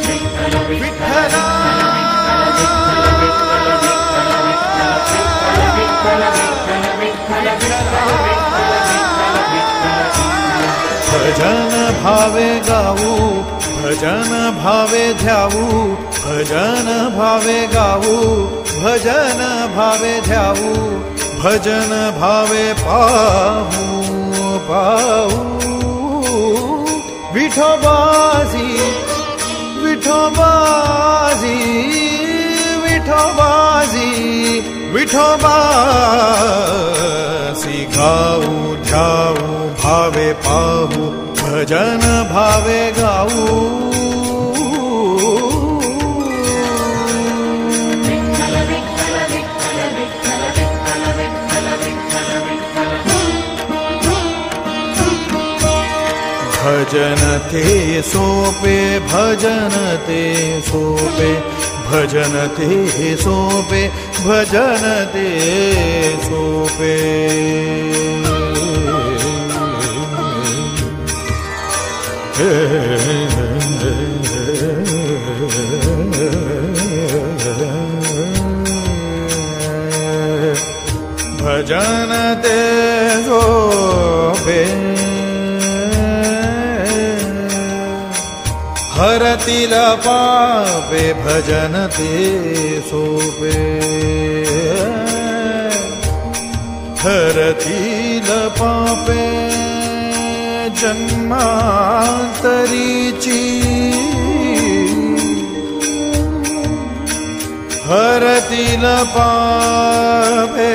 विठ्ठला भजन भावे गाऊ भजन भावे ध्याऊ भजन भावे गाऊ भजन भावे ध्याऊ भजन भावे पाहू पाहू विठोबाजी विठोबाजी विठोबाजी विठोबाजी गाऊ ध्याऊ भावे पाहू भजन भावे गाऊ भजन ते सोपे भजन ते सोपे भजन ते सोपे भजन ते सोपे भजन ते सोपे हरतील पापे भजन ते सोपे हरतील पापे जन्मांतरीची हरतील पापे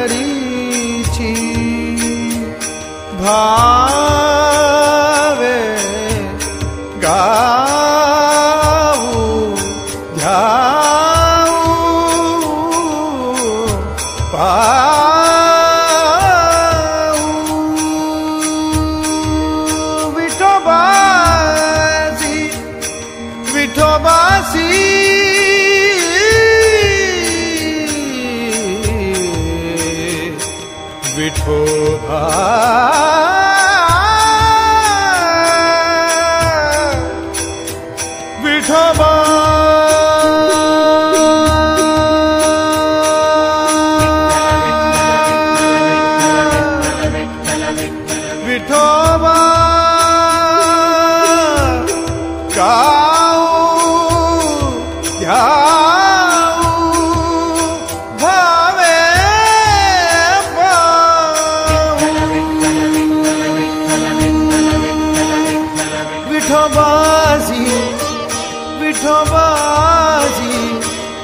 जन्मांतरीची भावे गाऊ ध्याऊ पाऊ विठोबाजी विठोबाजी विठोबा विठोबा विठोबा गाऊ ध्याऊ भावे विठोबाजी विठोबाजी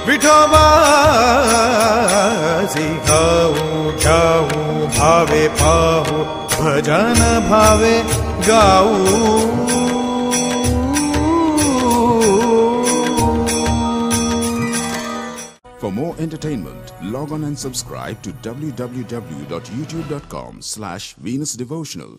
विठोबाजी गाऊ ध्याऊ भावे पाहू भजन भावे गाऊ For more entertainment, log on and subscribe to www.youtube.com/Venus Devotional.